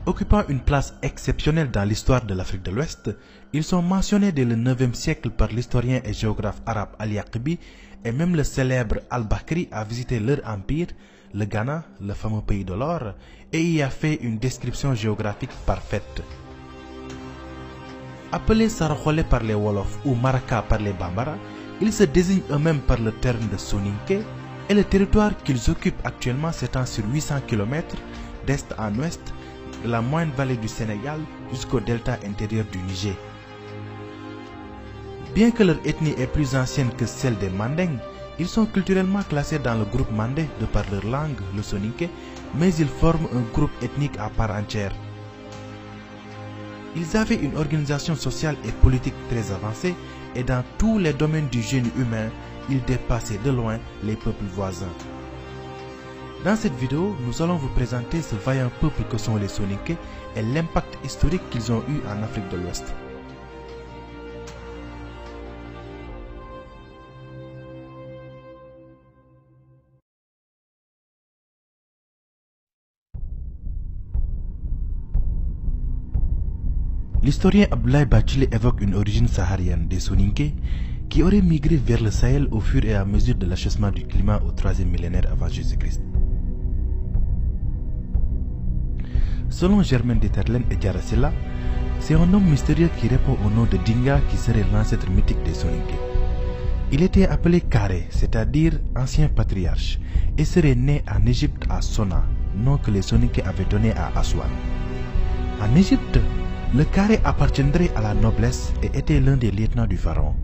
Occupant une place exceptionnelle dans l'histoire de l'Afrique de l'Ouest, ils sont mentionnés dès le 9e siècle par l'historien et géographe arabe Al-Yaqibi, et même le célèbre Al-Bakri a visité leur empire, le Ghana, le fameux pays de l'or, et y a fait une description géographique parfaite. Appelés Saraxolé par les Wolofs ou Maraka par les Bambara, ils se désignent eux-mêmes par le terme de Soninké, et le territoire qu'ils occupent actuellement s'étend sur 800 km d'est en ouest, de la moyenne vallée du Sénégal jusqu'au delta intérieur du Niger. Bien que leur ethnie est plus ancienne que celle des Manding, ils sont culturellement classés dans le groupe Mandé de par leur langue, le Soninké, mais ils forment un groupe ethnique à part entière. Ils avaient une organisation sociale et politique très avancée et dans tous les domaines du génie humain, ils dépassaient de loin les peuples voisins. Dans cette vidéo, nous allons vous présenter ce vaillant peuple que sont les Soninké et l'impact historique qu'ils ont eu en Afrique de l'Ouest. L'historien Abdoulaye Bathily évoque une origine saharienne des Soninké qui auraient migré vers le Sahel au fur et à mesure de l'achèvement du climat au 3e millénaire avant Jésus-Christ. Selon Germaine Dieterlen et Diarra, c'est un homme mystérieux qui répond au nom de Dinga qui serait l'ancêtre mythique des Soninké. Il était appelé Karé, c'est-à-dire ancien patriarche, et serait né en Égypte à Sona, nom que les Soninké avaient donné à Aswan. En Égypte, le Karé appartiendrait à la noblesse et était l'un des lieutenants du pharaon.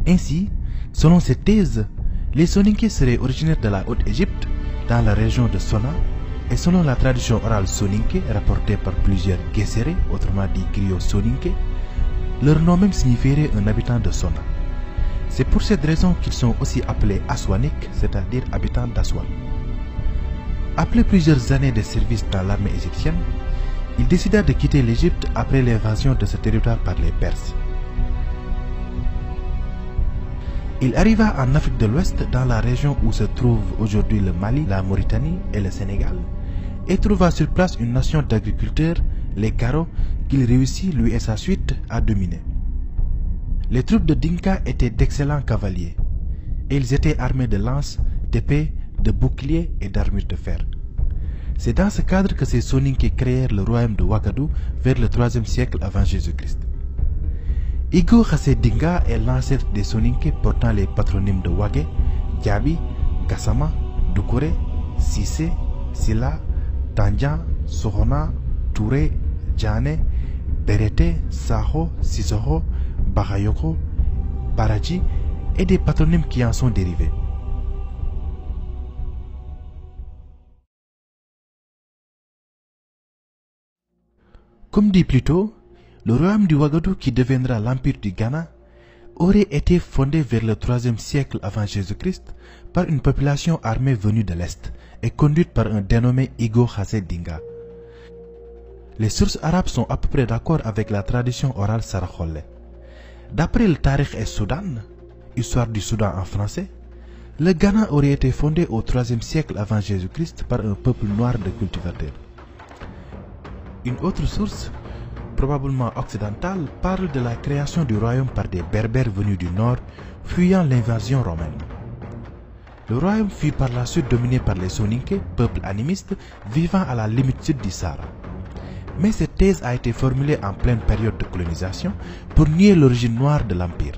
Ainsi, selon cette thèse, les Soninké seraient originaires de la Haute-Égypte, dans la région de Sona, et selon la tradition orale Soninké, rapportée par plusieurs Guesséré, autrement dit griots Soninké, leur nom même signifierait un habitant de Sona. C'est pour cette raison qu'ils sont aussi appelés Aswaniques, c'est-à-dire habitants d'Aswan. Après plusieurs années de service dans l'armée égyptienne, il décida de quitter l'Égypte après l'invasion de ce territoire par les Perses. Il arriva en Afrique de l'Ouest dans la région où se trouvent aujourd'hui le Mali, la Mauritanie et le Sénégal, et trouva sur place une nation d'agriculteurs, les Karo, qu'il réussit, lui et sa suite, à dominer. Les troupes de Dinka étaient d'excellents cavaliers, et ils étaient armés de lances, d'épées, de boucliers et d'armures de fer. C'est dans ce cadre que ces Soninké créèrent le royaume de Ouagadou vers le 3e siècle avant Jésus-Christ. Igo Khassé Dinga est l'ancêtre des Soninké portant les patronymes de Ouagé, Diaby, Gassama, Doukouré, Sissé, Silla, Tandjan, Sohona, Touré, Djane, Berete, Saho, Sissoko, Bagayoko, Baradji et des patronymes qui en sont dérivés. Comme dit plus tôt, le royaume du Ouagadou, qui deviendra l'empire du Ghana, aurait été fondé vers le 3e siècle avant Jésus-Christ par une population armée venue de l'Est et conduite par un dénommé Igo Khassé Dinga. Les sources arabes sont à peu près d'accord avec la tradition orale Saraxolé. D'après le Tarikh et Soudan, histoire du Soudan en français, le Ghana aurait été fondé au 3e siècle avant Jésus-Christ par un peuple noir de cultivateurs. Une autre source, probablement occidentale, parle de la création du royaume par des Berbères venus du nord, fuyant l'invasion romaine. Le royaume fut par la suite dominé par les Soninké, peuple animiste vivant à la limite sud du Sahara. Mais cette thèse a été formulée en pleine période de colonisation pour nier l'origine noire de l'empire.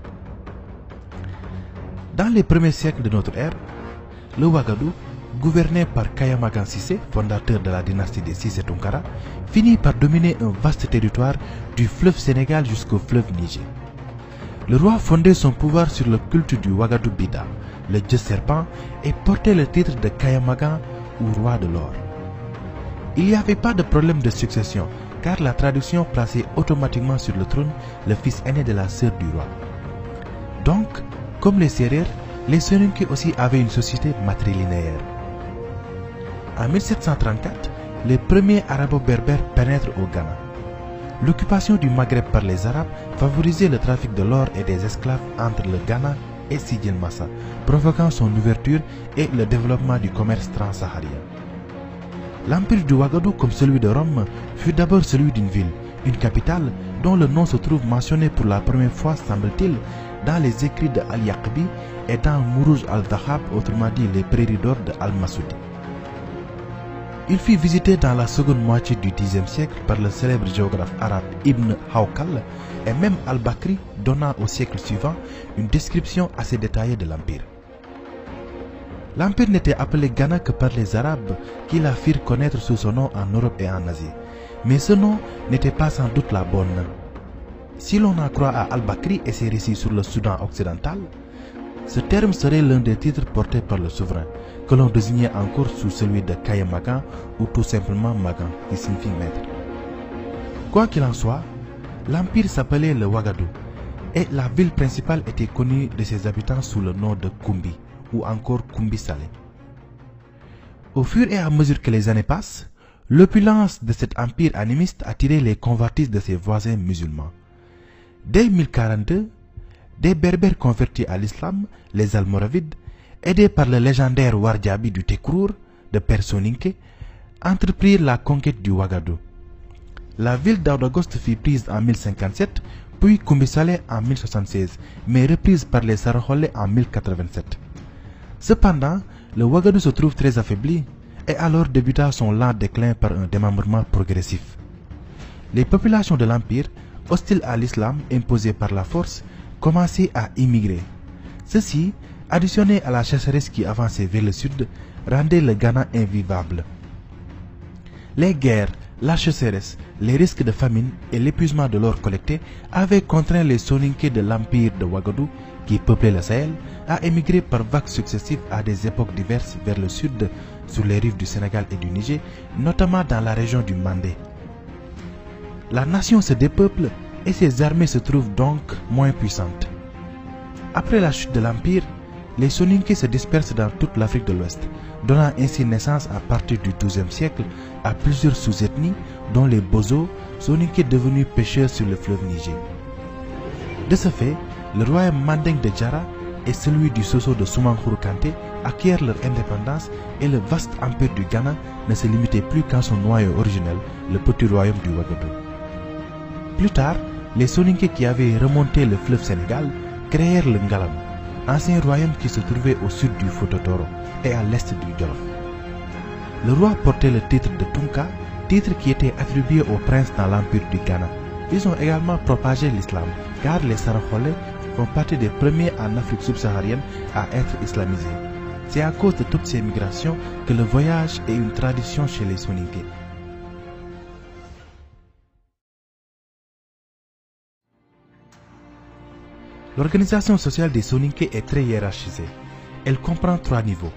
Dans les premiers siècles de notre ère, le Ouagadou, gouverné par Kayamagan Sissé, fondateur de la dynastie des Sissé Tunkara, finit par dominer un vaste territoire du fleuve Sénégal jusqu'au fleuve Niger. Le roi fondait son pouvoir sur le culte du Ouagadou Bida, le dieu serpent, et portait le titre de Kayamagan ou roi de l'or. Il n'y avait pas de problème de succession, car la tradition plaçait automatiquement sur le trône le fils aîné de la sœur du roi. Donc, comme les Sérères, les Soninké aussi avaient une société matrilinéaire. En 1734, les premiers arabo-berbères pénètrent au Ghana. L'occupation du Maghreb par les Arabes favorisait le trafic de l'or et des esclaves entre le Ghana et Sidi Massa, provoquant son ouverture et le développement du commerce transsaharien. L'empire du Ouagadougou, comme celui de Rome, fut d'abord celui d'une ville, une capitale dont le nom se trouve mentionné pour la première fois, semble-t-il, dans les écrits de Al-Yaqbi et dans Mourouj al-Dhahab, autrement dit les prairies d'or de Al-Masoudi. Il fut visité dans la seconde moitié du Xe siècle par le célèbre géographe arabe Ibn Hawqal et même Al-Bakri, donnant au siècle suivant une description assez détaillée de l'empire. L'empire n'était appelé Ghana que par les Arabes qui la firent connaître sous son nom en Europe et en Asie. Mais ce nom n'était pas sans doute la bonne. Si l'on en croit à Al-Bakri et ses récits sur le Soudan occidental, ce terme serait l'un des titres portés par le souverain, que l'on désignait encore sous celui de Kaye Magan ou tout simplement Magan, qui signifie maître. Quoi qu'il en soit, l'empire s'appelait le Ouagadougou et la ville principale était connue de ses habitants sous le nom de Koumbi ou encore Koumbi Salé. Au fur et à mesure que les années passent, l'opulence de cet empire animiste attirait les convoitises de ses voisins musulmans. Dès 1042, des berbères convertis à l'islam, les Almoravides, aidés par le légendaire Wardjabi du Tekrour, de Père Soninké, entreprirent la conquête du Ouagadougou. La ville d'Aoudagost fut prise en 1057, puis Koumbi Salé en 1076, mais reprise par les Saraholais en 1087. Cependant, le Ouagadougou se trouve très affaibli et alors débuta son lent déclin par un démembrement progressif. Les populations de l'empire, hostiles à l'islam imposé par la force, commençaient à immigrer. Ceci, additionné à la chasseresse qui avançait vers le sud, rendait le Ghana invivable. Les guerres, la chasseresse, les risques de famine et l'épuisement de l'or collecté avaient contraint les Soninké de l'empire de Ouagadougou, qui peuplaient le Sahel, à émigrer par vagues successives à des époques diverses vers le sud, sur les rives du Sénégal et du Niger, notamment dans la région du Mandé. La nation se dépeuple et ses armées se trouvent donc moins puissantes. Après la chute de l'empire, les Soninké se dispersent dans toute l'Afrique de l'Ouest, donnant ainsi naissance à partir du XIIe siècle à plusieurs sous-ethnies, dont les Bozo, Soninké devenus pêcheurs sur le fleuve Niger. De ce fait, le royaume mandingue de Djara et celui du Soso de Soumankhourou Kanté acquièrent leur indépendance et le vaste empire du Ghana ne se limitait plus qu'à son noyau originel, le petit royaume du Ouagadougou. Plus tard, les Soninké qui avaient remonté le fleuve Sénégal créèrent le Ngalam, ancien royaume qui se trouvait au sud du Fouta Toro et à l'est du Djolof. Le roi portait le titre de Tunka, titre qui était attribué aux princes dans l'empire du Ghana. Ils ont également propagé l'islam, car les Saraholais font partie des premiers en Afrique subsaharienne à être islamisés. C'est à cause de toutes ces migrations que le voyage est une tradition chez les Soninké. L'organisation sociale des Soninké est très hiérarchisée. Elle comprend 3 niveaux.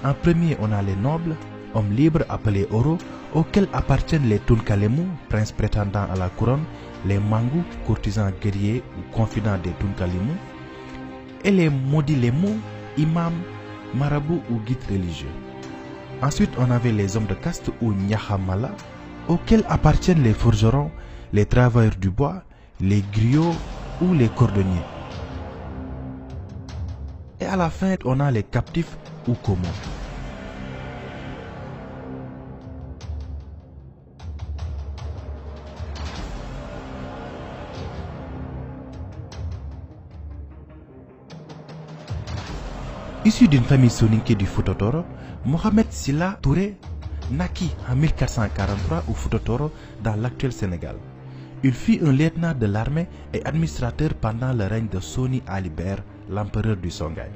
En premier, on a les nobles, hommes libres appelés Oro, auxquels appartiennent les Tunkalemou, princes prétendants à la couronne, les Mangou, courtisans guerriers ou confidents des Tunkalimou, et les Modilemou, imams, marabouts ou guides religieux. Ensuite, on avait les hommes de caste ou Nyahamala, auxquels appartiennent les forgerons, les travailleurs du bois, les griots ou les cordonniers. Et à la fin, on a les captifs ou Komo. Issu d'une famille soninké du Fouta Toro, Mohamed Silla Touré naquit en 1443 au Fouta Toro dans l'actuel Sénégal. Il fut un lieutenant de l'armée et administrateur pendant le règne de Soni Alibert, l'empereur du Songhai.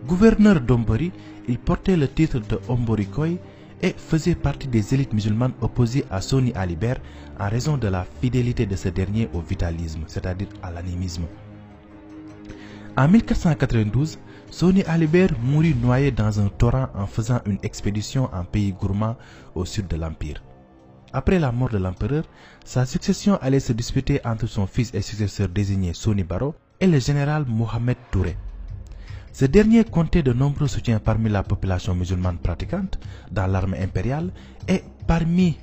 Gouverneur d'Ombori, il portait le titre de Omborikoy et faisait partie des élites musulmanes opposées à Soni Alibert en raison de la fidélité de ce dernier au vitalisme, c'est-à-dire à l'animisme. En 1492, Soni Alibert mourut noyé dans un torrent en faisant une expédition en pays gourmand au sud de l'Empire. Après la mort de l'empereur, sa succession allait se disputer entre son fils et successeur désigné Soni Baro et le général Mohamed Touré. Ce dernier comptait de nombreux soutiens parmi la population musulmane pratiquante dans l'armée impériale et parmi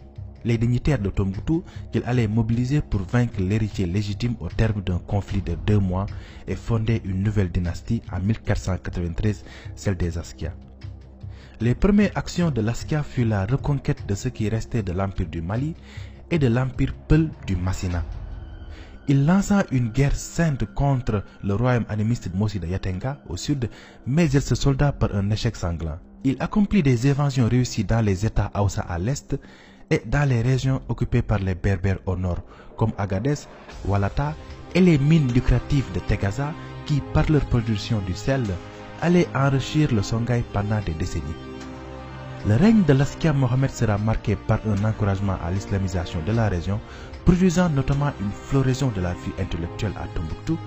les dignitaires de Tombouctou qu'il allait mobiliser pour vaincre l'héritier légitime au terme d'un conflit de 2 mois et fonder une nouvelle dynastie en 1493, celle des Askia. Les premières actions de Laskia furent la reconquête de ce qui restait de l'Empire du Mali et de l'Empire Peul du Massina. Il lança une guerre sainte contre le royaume animiste de Mossi de Yatenga au sud, mais il se solda par un échec sanglant. Il accomplit des invasions réussies dans les États Haoussa à l'est et dans les régions occupées par les Berbères au nord, comme Agadez, Walata et les mines lucratives de Tegaza qui, par leur production du sel, allaient enrichir le Songhai pendant des décennies. Le règne de Laskia Mohammed sera marqué par un encouragement à l'islamisation de la région, produisant notamment une floraison de la vie intellectuelle à Tombouctou,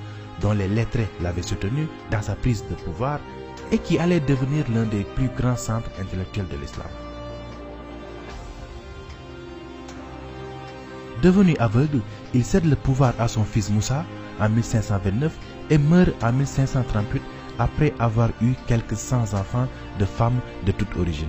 dont les lettrés l'avaient soutenu dans sa prise de pouvoir et qui allait devenir l'un des plus grands centres intellectuels de l'islam. Devenu aveugle, il cède le pouvoir à son fils Moussa en 1529 et meurt en 1538 après avoir eu quelques 100 enfants de femmes de toute origine.